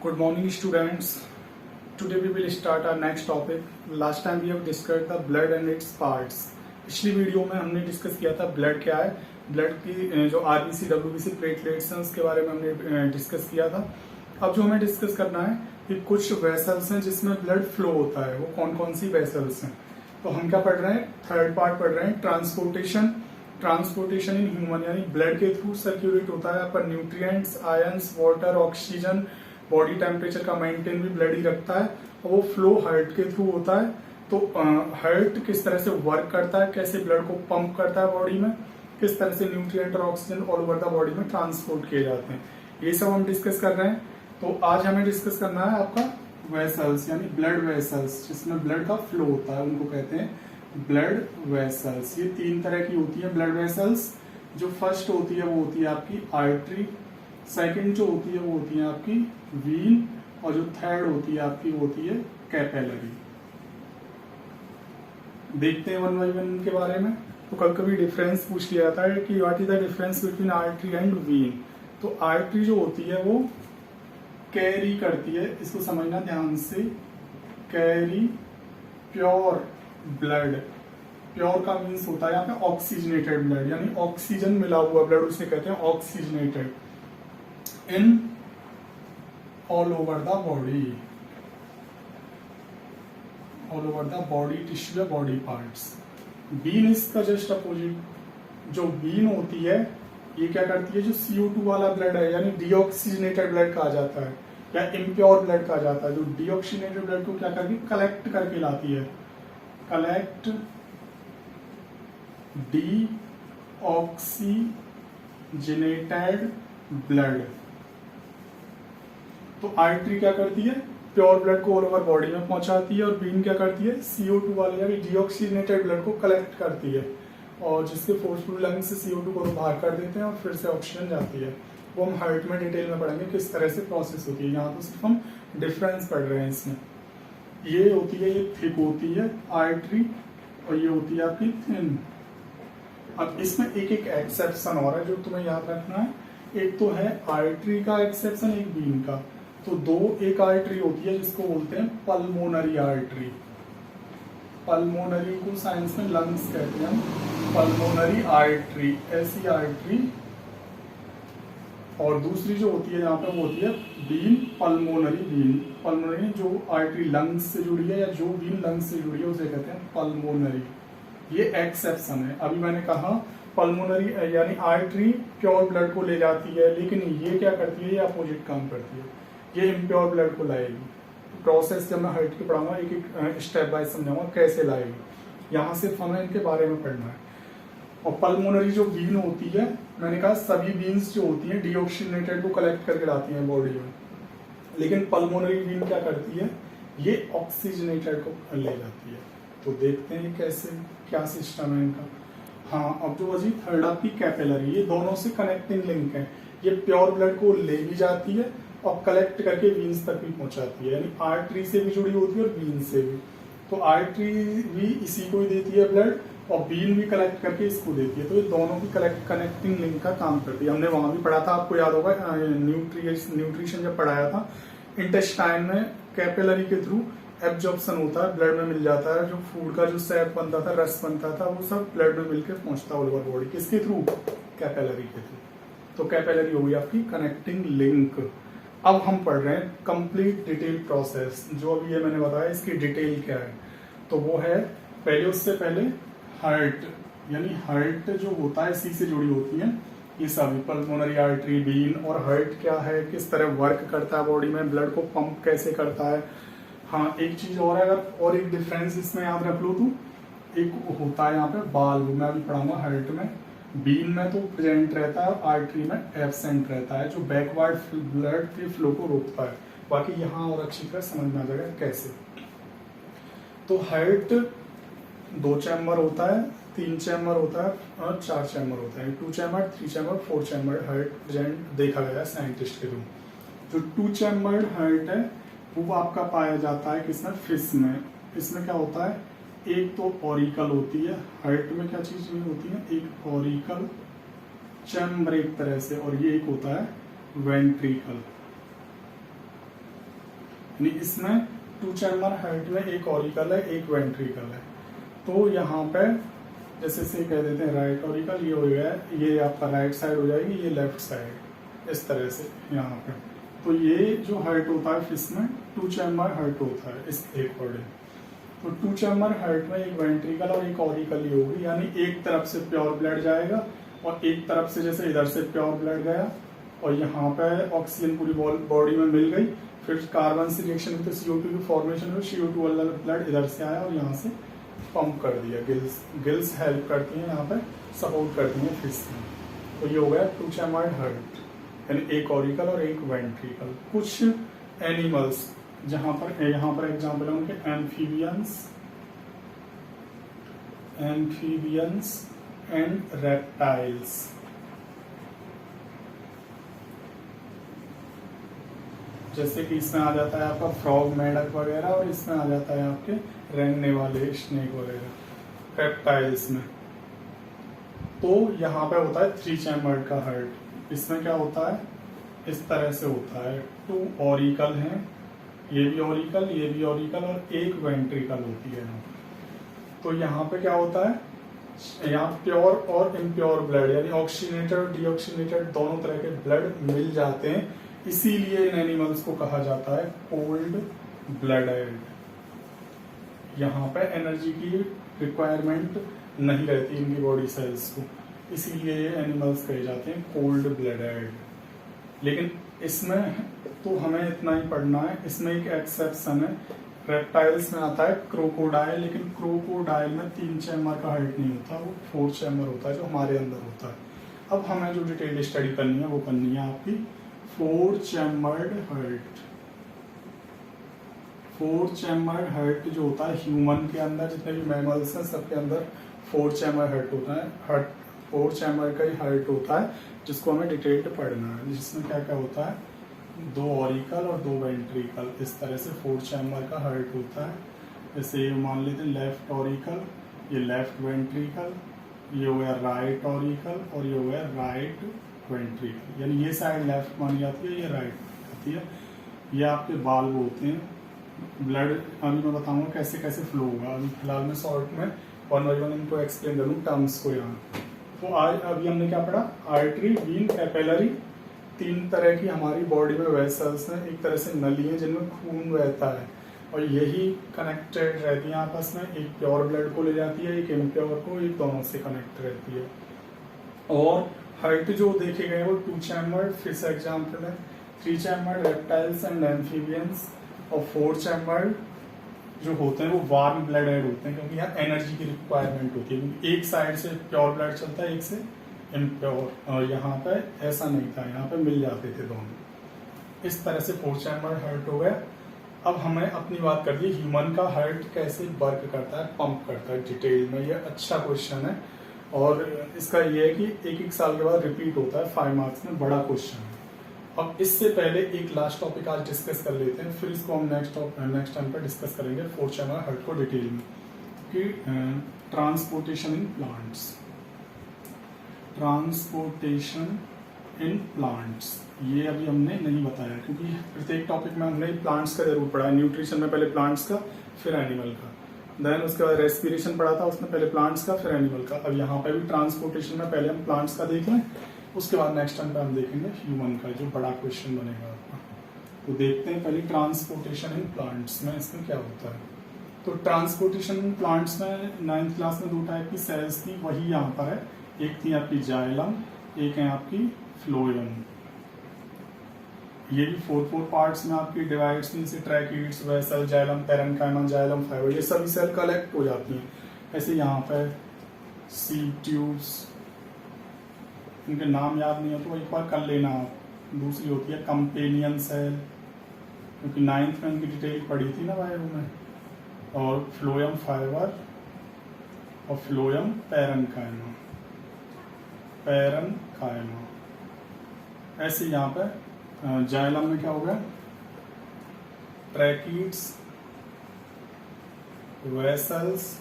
Good morning, students. Today we will start our next topic. Last time we have discussed the blood and its parts. पिछली video में हमने discuss किया था blood क्या है, blood की जो आरबीसी डब्ल्यूबीसी प्लेटलेट्स हैं उसके बारे में हमने डिस्कस किया था. अब जो हमें डिस्कस करना है कि कुछ वेसल्स हैं जिसमें ब्लड फ्लो होता है. वो कौन कौन सी वेसल्स हैं? तो हम क्या पढ़ रहे हैं? थर्ड पार्ट पढ़ रहे हैं. ट्रांसपोर्टेशन इन ह्यूमन, यानी ब्लड के थ्रू सर्क्यूलेट होता है अपन nutrients, ions, water, oxygen. Body temperature का मेंटेन भी ब्लड ही रखता है और वो फ्लो हार्ट के थ्रू होता है. तो हार्ट किस तरह से वर्क करता है, कैसे ब्लड को पंप करता है बॉडी में, किस तरह से न्यूट्रिएंट और oxygen all over the body में ट्रांसपोर्ट किए जाते हैं, ये सब हम डिस्कस कर रहे हैं. तो आज हमें डिस्कस करना है आपका वेसल्स, यानी ब्लड वेसल्स जिसमें ब्लड का फ्लो होता है, उनको कहते हैं ब्लड वेसल्स. ये तीन तरह की होती है ब्लड वेसल्स. जो फर्स्ट होती है वो होती है आपकी आर्टरी, सेकंड जो होती है वो होती है आपकी वीन, और जो थर्ड होती है आपकी वो होती है कैपिलरी. देखते हैं वन बाई वन के बारे में. तो कभी कभी डिफरेंस पूछ लिया जाता है कि what is the difference between artery and vein. तो आर्टरी जो होती है वो कैरी करती है, इसको समझना ध्यान से, कैरी प्योर ब्लड. प्योर का मीन्स होता है यहाँ पे ऑक्सीजनेटेड ब्लड, यानी ऑक्सीजन मिला हुआ ब्लड, उसे कहते हैं oxygenated, in all over the body, all over the body tissue या बॉडी पार्ट्स. बीन इसका जस्ट अपोजिट. जो बीन होती है ये क्या करती है, जो CO2 वाला ब्लड है, यानी डीऑक्सीजनेटेड ब्लड कहा जाता है या इम्प्योर ब्लड कहा जाता है, जो डीऑक्सीजनेटेड ब्लड को क्या करती है, कलेक्ट करके लाती है. Collect deoxygenated blood. तो आर्टरी क्या करती है, प्योर ब्लड को ऑल ओवर बॉडी में पहुंचाती है, और बीन क्या करती है, CO2 वाले यानी डीऑक्सीजनेटेड ब्लड को कलेक्ट करती है, और जिसके फोर्सफुल लंग्स से CO2 को बाहर कर देते हैं और फिर से ऑक्सीजन जाती है. वो हम हार्ट में डिटेल में पढ़ेंगे किस तरह से प्रोसेस होती है. यहाँ तो सिर्फ हम डिफरेंस पढ़ रहे हैं इसमें. ये होती है, ये थिक होती है आर्टरी, और ये होती है आपकी थिन. अब इसमें एक एक एक्सेप्शन और है जो तुम्हें याद रखना है. एक तो है आर्टरी का एक्सेप्शन, एक बीन का. तो एक आर्टरी होती है जिसको बोलते हैं पल्मोनरी आर्टरी. पल्मोनरी को साइंस में लंग्स कहते हैं. पल्मोनरी आर्टरी, ऐसी आर्टरी. और दूसरी जो होती है यहाँ पे वो होती है बीन, पल्मोनरी बीन. पल्मोनरी जो आर्टरी लंग्स से जुड़ी है या जो बीन लंग्स से जुड़ी है उसे कहते हैं पल्मोनरी. ये एक्सेप्शन है. अभी मैंने कहा पल्मोनरी यानी आर्टरी प्योर ब्लड को ले जाती है, लेकिन ये क्या करती है, ये अपोजिट काम करती है, ये इम्प्योर ब्लड को लाएगी. प्रोसेस जब मैं हार्ट की पढ़ाऊंगा एक एक स्टेप बाय समझाऊंगा कैसे लाएगी. यहाँ सिर्फ हमें इनके बारे में पढ़ना है. और पल्मोनरी जो बीन होती है, मैंने कहा सभी बीन्स जो होती हैं डीऑक्सीजनेटेड को कलेक्ट करके लाती हैं बॉडी में, लेकिन पल्मोनरी बीन क्या करती है, ये ऑक्सीजनेटेड को ले जाती है. तो देखते हैं कैसे, क्या सिस्टम है इनका. हाँ, अब जो बची थर्ड आपकी कैपिलरी, ये दोनों से कनेक्टिंग लिंक है. ये प्योर ब्लड को ले भी जाती है और कलेक्ट करके वीन्स तक भी पहुंचाती है, यानी आर्टरी से भी जुड़ी होती है और बीन से भी. तो आर्टरी भी इसी को ही देती है ब्लड, और बीन भी कलेक्ट करके इसको देती है. तो ये दोनों की कनेक्टिंग लिंक का काम करती है. हमने वहां भी पढ़ा था, आपको याद होगा न्यूट्रिशन जब पढ़ाया था. इंटेस्टाइन में कैपिलरी के थ्रू एब्जॉर्प्शन होता है, ब्लड में मिल जाता है. जो फूड का जो सैप बनता था, रस बनता था, वो सब ब्लड में मिलकर पहुंचता है ऑल ओवर बॉडी. किसके थ्रू? कैपिलरी के थ्रू. तो कैपिलरी हो गई आपकी कनेक्टिंग लिंक. अब हम पढ़ रहे हैं कंप्लीट डिटेल प्रोसेस. जो अभी ये मैंने बताया इसकी डिटेल क्या है, तो वो है पहले, उससे पहले हार्ट, यानी हार्ट जो होता है इसी से जुड़ी होती है ये सभी, पल्मोनरी आर्टरी, बीन. और हार्ट क्या है, किस तरह वर्क करता है बॉडी में, ब्लड को पंप कैसे करता है. हाँ, एक चीज और है, अगर और एक डिफरेंस इसमें याद रख लो तो, एक होता है यहाँ पे बाल्व, मैं अभी पढ़ाऊंगा हार्ट में. बीन में तो प्रेजेंट रहता है, आर्टरी में एब्सेंट रहता है, जो बैकवर्ड ब्लड के फ्लो को रोकता है. बाकी यहाँ और अच्छी तरह समझ में आ जाएगा कैसे. तो हार्ट 2 चैम्बर होता है, 3 चैम्बर होता है और 4 चैम्बर होता है. 2 chamber, 3 chamber, 4 chamber heart present देखा गया है साइंटिस्ट के थ्रू. जो 2 चैम्बर्ड हार्ट है वो आपका पाया जाता है किसमें, फिश में. इसमें क्या होता है, एक तो ऑरिकल होती है. हार्ट में क्या चीज होती है, एक ऑरिकल चैम्बर एक तरह से, और ये एक होता है वेंट्रिकल. यानी इसमें टू चैम्बर हार्ट में एक ऑरिकल है, एक वेंट्रिकल है। तो यहाँ पे जैसे से कह देते हैं राइट ऑरिकल, ये हो गया, ये आपका राइट साइड हो जाएगी, ये लेफ्ट साइड, इस तरह से यहाँ पे। तो ये जो हार्ट होता है इसमें टू चैम्बर हार्ट होता है इसके अकॉर्डिंग। तो टू चैम्बर हार्ट में एक वेंट्रिकल और एक ऑरिकल ही होगी, यानी एक तरफ से प्योर ब्लड जाएगा और एक तरफ से जैसे इधर से प्योर ब्लड गया और यहाँ पे ऑक्सीजन पूरी बॉडी में मिल गई, फिर कार्बन से रिएक्शन हुई तो CO2 की फॉर्मेशन हुई, CO2 वाला ब्लड इधर से आया और यहाँ से पंप कर दिया। गिल्स हेल्प करती हैं, यहाँ पे सपोर्ट करती हैं फिश में। तो ये हो गया टू चैम्बर्ड हार्ट, यानी एक ऑरिकल और एक वेंट्रिकल। कुछ एनिमल्स यहाँ पर एग्जाम्पल है उनके एम्फीबियंस एंड रेप्टाइल्स। जैसे कि इसमें आ जाता है आपका फ्रॉग, मेढक वगैरह, और इसमें आ जाता है आपके रेंगने वाले स्नेक वगैरह रेप्टाइल्स में। तो यहाँ पे होता है थ्री चैम्बर्ड का हार्ट। इसमें क्या होता है, इस तरह से होता है, टू ऑरिकल हैं, ये भी ऑरिकल, ये भी ऑरिकल, और एक वेंट्रिकल होती है। तो यहाँ पे क्या होता है, यहाँ प्योर और इम्प्योर ब्लड यानी ऑक्सीजनेटेड और डीऑक्सीजनेटेड दोनों तरह के ब्लड मिल जाते हैं, इसीलिए इन एनिमल्स को कहा जाता है कोल्ड ब्लडेड। यहाँ पे एनर्जी की रिक्वायरमेंट नहीं रहती इनकी बॉडी सेल्स को, इसीलिए ये एनिमल्स कहे जाते हैं कोल्ड ब्लडेड। लेकिन इसमें तो हमें इतना ही पढ़ना है, इसमें एक एक्सेप्शन है, रेप्टाइल्स में आता है क्रोकोडाइल, लेकिन क्रोकोडाइल में 3 चैम्बर का हार्ट नहीं होता, वो 4 चैम्बर होता है जो हमारे अंदर होता है। अब हमें जो डिटेल स्टडी करनी है वो करनी है आपकी 4 चैम्बर्ड हार्ट। 4 चैम्बर्ड हार्ट जो होता है ह्यूमन के अंदर, जितने भी मैमल्स हैं सबके अंदर 4 चैम्बर हार्ट होता है। 4 चैम्बर का ही हार्ट होता है जिसको हमें डिटेल्ड पढ़ना है, जिसमें क्या क्या होता है, 2 ऑरिकल और 2 वेंट्रिकल, इस तरह से 4 चैम्बर का हार्ट होता है। जैसे ये मान लेते हैं लेफ्ट ऑरिकल, ये लेफ्ट वेंट्रिकल, ये हो गया राइट ऑरिकल और ये हो गया राइट वेंट्रिकल, यानी ये साइड लेफ्ट मानी जाती है, ये राइट आती है। ये आपके बाल्ब होते हैं, ब्लड अभी मैं बताऊंगा कैसे कैसे फ्लो होगा, अभी फिलहाल मैं शॉर्ट में 1 बाय 1 इनको एक्सप्लेन करूँ टर्म्स को यहाँ। तो आज अभी हमने क्या पढ़ा, आर्टरी, वीन, कैपिलरी, 3 तरह की हमारी बॉडी में वेसल्स हैं, एक तरह से नली है जिनमें खून बहता है और यही कनेक्टेड रहती है आपस में, एक प्योर ब्लड को ले जाती है, एक इम्प्योर को, एक दोनों से कनेक्ट रहती है। और हार्ट जो देखे गए वो 2 चैम्बर्ड, फिर से एग्जाम्पल है 3 चैम्बर्ड रेप्टाइल्स एंड एम्फीबियंस, और 4 चैम्बर्ड जो होते हैं वो वार्म ब्लडेड होते हैं, क्योंकि यहाँ एनर्जी की रिक्वायरमेंट होती है, क्योंकि एक साइड से प्योर ब्लड चलता है, एक से इम्प्योर, और यहाँ पे ऐसा नहीं था, यहाँ पे मिल जाते थे दोनों। इस तरह से 4 चैम्बर हार्ट हो गया। अब हमें अपनी बात कर दी ह्यूमन का हार्ट कैसे वर्क करता है, पंप करता है, डिटेल में। ये अच्छा क्वेश्चन है और इसका ये है कि एक साल के बाद रिपीट होता है, 5 मार्क्स में, बड़ा क्वेश्चन है। अब इससे पहले एक लास्ट टॉपिक आज डिस्कस कर लेते हैं, फिर इसको हम नेक्स्ट टाइम पर डिस्कस करेंगे 4 चैम्बर हार्ट को डिटेल में। कि transportation in plants, transportation in plants, ये अभी हमने नहीं बताया, क्योंकि प्रत्येक टॉपिक में हमने प्लांट्स का जरूर पढ़ा है। न्यूट्रिशन में पहले प्लांट्स का, फिर एनिमल का, देन उसके बाद रेस्पिरेशन पढ़ा था, उसमें पहले प्लांट्स का फिर एनिमल का। अब यहाँ पे भी ट्रांसपोर्टेशन में पहले हम प्लांट्स का देख लें, उसके बाद नेक्स्ट टाइम पे हम देखेंगे ह्यूमन का, जो बड़ा क्वेश्चन बनेगा आपका। तो देखते हैं पहले ट्रांसपोर्टेशन इन प्लांट्स में, इसमें क्या होता है। तो ट्रांसपोर्टेशन इन प्लांट्स में 9th क्लास में 2 टाइप की सेल्स थी, वही यहाँ पर है। एक थी आपकी जाइलम, एक है आपकी फ्लोएम। ये भी 4 पार्ट्स में आपकी डिवाइड्स थी, जैसे tracheids, vessel, xylem, parenchyma, xylem fibre, ये सभी सेल कलेक्ट हो जाती हैं। ऐसे यहाँ पे सीड ट्यूब्स, इनके नाम याद नहीं हो तो एक बार कर लेना आप। दूसरी होती है कंपेनियन सेल, क्योंकि 9th में इनकी डिटेल पढ़ी थी ना बायो में। और फ्लोएम फाइबर और फ्लोएम पैरेन्काइमा, ऐसे यहाँ पे जाइलम में क्या हो गया, ट्रैकिड्स, वेसल्स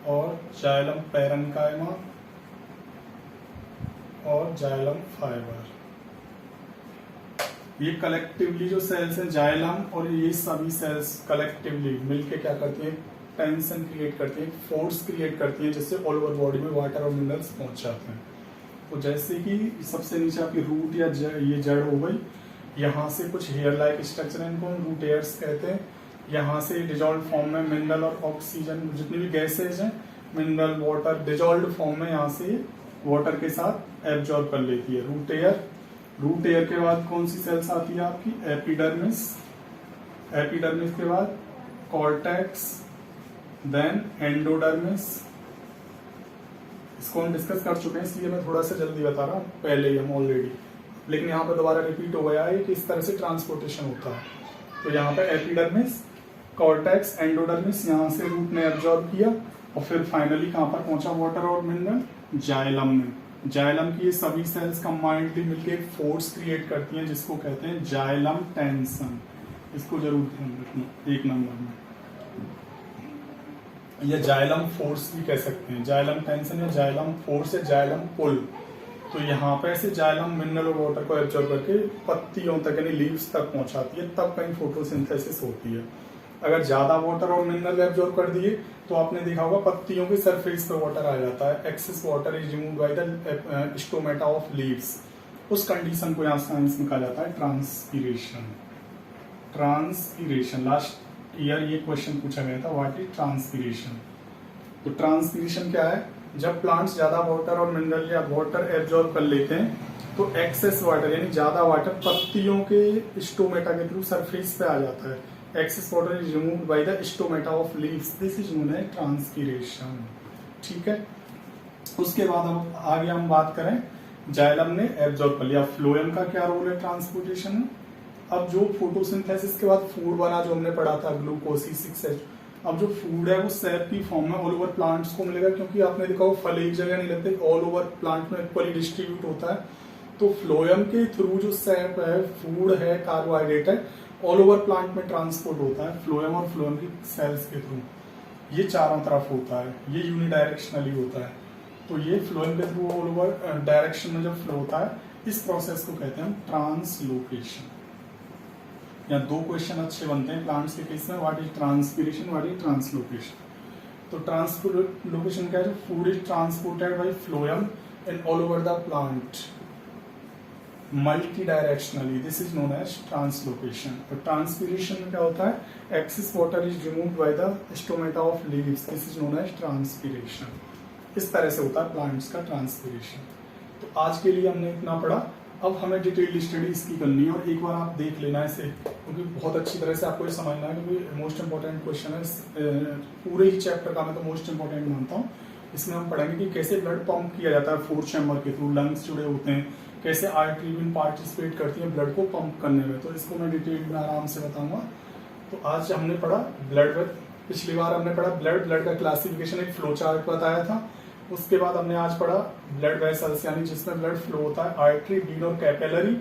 और जाइलम पैरेन्काइमा और जाइलम फाइबर। ये कलेक्टिवली जो सेल्स हैं जाइलम और ये सभी सेल्स कलेक्टिवली मिलके क्या करती हैं, टेंशन क्रिएट करती हैं, फोर्स क्रिएट करती हैं, जिससे ऑल ओवर बॉडी में वाटर और मिनरल्स पहुंच जाते हैं। तो जैसे कि सबसे नीचे आपकी रूट या ये जड़ हो गई, यहाँ से कुछ हेयर लाइक स्ट्रक्चर है, इनको रूट हेयर्स कहते हैं। यहाँ से डिजॉल्व फॉर्म में मिनरल और ऑक्सीजन जितनी भी गैसेज हैं, मिनरल वाटर डिजॉल्व फॉर्म में यहाँ से वाटर के साथ एब्जॉर्ब कर लेती है रूट एयर। रूट एयर के बाद कौन सी सेल्स आती है आपकी, एपिडर्मिस। एपिडर्मिस के बाद कॉर्टेक्स, देन एंडोडर्मिस। इसको हम डिस्कस कर चुके हैं, इसलिए मैं थोड़ा सा जल्दी बता रहा हूँ, पहले ही हम ऑलरेडी, लेकिन यहाँ पर दोबारा रिपीट हो गया है कि इस तरह से ट्रांसपोर्टेशन होता है। तो यहाँ पे एपिडर्मिस, कॉर्टेक्स, एंडोडर्मिस, यहाँ से रूट ने एब्जॉर्ब किया और फिर फाइनली कहाँ पर पहुंचा वाटर और मिनरल, जाइलम में। जाइलम की ये सभी सेल्स कंबाइंडली मिलकर एक फोर्स क्रिएट करती हैं, जिसको कहते हैं जाइलम टेंशन। इसको जरूर ध्यान रखना एक नंबर में, या जाइलम फोर्स भी कह सकते हैं, जाइलम टेंशन या जाइलम फोर्स या जाइलम पुल। तो यहाँ पे ऐसे जाइलम मिनरल और वाटर को एब्जॉर्ब करके पत्तियों तक यानी लीव्स तक पहुंचाती है, तब कहीं फोटोसिंथेसिस होती है। अगर ज्यादा वाटर और मिनरल एब्जॉर्ब कर दिए तो आपने देखा होगा पत्तियों के सरफेस पे वाटर आ जाता है, excess water is removed by the stomata of leaves. उस कंडीशन को यहाँ साइंस में कहा जाता है ट्रांसपीरेशन। ट्रांसपीरेशन लास्ट ईयर ये क्वेश्चन पूछा गया था, व्हाट इज ट्रांसपीरेशन। तो ट्रांसपीरेशन क्या है, जब प्लांट्स ज्यादा वाटर और मिनरल या वाटर एब्जॉर्ब कर लेते हैं तो एक्सेस वाटर यानी ज्यादा वाटर पत्तियों के स्टोमेटा के थ्रू सरफेस पे आ जाता है। Excess water is removed by the stomata of leaves, this is known as transpiration. ठीक है, उसके बाद अब आगे हम बात करें, जाइलम ने एब्जॉर्ब कर लिया, फ्लोएम का क्या रोल है ट्रांसपोर्टेशन में। अब जो फोटोसिंथेसिस के बाद फूड बना, जो हमने पढ़ा था ग्लूकोज C6H, अब जो फूड है वो सैप की फॉर्म में ऑल ओवर प्लांट्स को मिलेगा, क्योंकि आपने देखा वो फल एक जगह नहीं लगते, ऑल ओवर प्लांट में इक्वली डिस्ट्रीब्यूट होता है। तो फ्लोएम के थ्रू जो सैप है, फूड है, कार्बोहाइड्रेट है, ऑल ओवर प्लांट में ट्रांसपोर्ट होता है फ्लोएम और फ्लोएम की सेल्स के थ्रू। ये चारों तरफ होता है, ये यूनिडायरेक्शनली होता है। तो ये फ्लोएम के थ्रू ऑल ओवर डायरेक्शन में जब फ्लो होता है, इस प्रोसेस को कहते हैं हम ट्रांसलोकेशन। या दो क्वेश्चन अच्छे बनते हैं प्लांट्स के केस में, what is transpiration, what is translocation. तो ट्रांसलोकेशन क्या है, food is transported by phloem in all over the plant multidirectionally, this is known as translocation. तो ट्रांसपीरेशन में क्या होता है, excess water is removed by the stomata of leaves, this is known as transpiration. इस तरह से होता है प्लांट्स का ट्रांसपीरेशन। तो आज के लिए हमने इतना पढ़ा, अब हमें डिटेल स्टडी इसकी करनी है, और एक बार आप देख लेना इसे, क्योंकि बहुत अच्छी तरह से आपको ये समझना है, क्योंकि मोस्ट इंपॉर्टेंट क्वेश्चन है पूरे ही चैप्टर का, मैं तो मोस्ट इंपॉर्टेंट मानता हूँ। इसमें हम पढ़ेंगे कि कैसे ब्लड पंप किया जाता है फोर्थ चैम्बर के थ्रू, लंग्स जुड़े होते हैं, कैसे आर्टरी भी पार्टिसिपेट करती है ब्लड को पंप करने में, तो इसको मैं डिटेल में आराम से बताऊंगा। तो आज हमने पढ़ा ब्लड, पिछली बार हमने पढ़ा ब्लड का क्लासिफिकेशन, एक फ्लो चार्ट बताया था। उसके बाद हमने आज पढ़ा ब्लड वेसल्स, यानी जिसमें ब्लड फ्लो होता है, आर्टरी, वीन और कैपिलरी।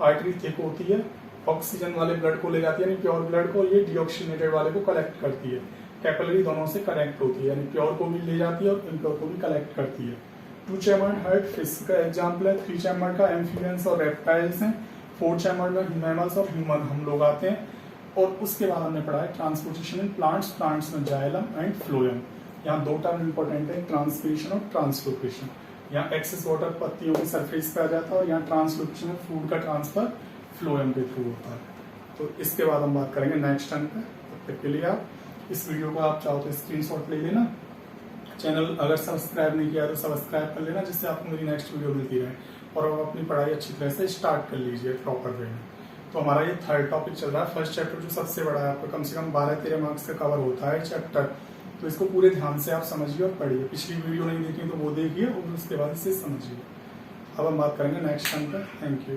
आर्टरी थिक होती है, ऑक्सीजन वाले ब्लड को ले जाती है यानी प्योर ब्लड को, ये डीऑक्सीजनेटेड वाले को कलेक्ट करती है। कैपिलरी दोनों से कनेक्ट होती है, यानी प्योर को भी ले जाती है और इम्प्योर को भी कलेक्ट करती है। 2 चैम्बर्ड हार्ट फिश का एग्जाम्पल है, 3 चैम्बर्ड का एम्फीबियंस और रेप्टाइल्स हैं, 4 चैम्बर्ड में मैमल्स और ह्यूमन हम लोग आते हैं। और उसके बाद हमने पढ़ा है ट्रांसपोर्टेशन इन प्लांट्स में जाइलम एंड फ्लोएम। यहाँ 2 टर्म इंपॉर्टेंट है, ट्रांसपीरेशन और ट्रांसलोकेशन। यहाँ एक्सेस वाटर पत्तियों की सरफेस पे आ जाता है, और यहाँ ट्रांसलोकेशन में फूड का ट्रांसफर फ्लोएम के थ्रू होता है। तो इसके बाद हम बात करेंगे नेक्स्ट टर्म पे। तब तक के लिए आप इस वीडियो को आप चाहो तो स्क्रीनशॉट ले लेना, चैनल अगर सब्सक्राइब नहीं किया तो सब्सक्राइब कर लेना, जिससे आपको मेरी नेक्स्ट वीडियो मिलती रहे, और आप अपनी पढ़ाई अच्छी तरह से स्टार्ट कर लीजिए प्रॉपर वे में। तो हमारा ये 3rd टॉपिक चल रहा है, फर्स्ट चैप्टर जो सबसे बड़ा है, आपको कम से कम 12-13 मार्क्स का कवर होता है चैप्टर, तो इसको पूरे ध्यान से आप समझिए और पढ़िए। पिछली वीडियो नहीं देखी तो वो देखिए और उसके बाद इसे समझिए। अब हम बात करेंगे नेक्स्ट टाइम पर। Thank you.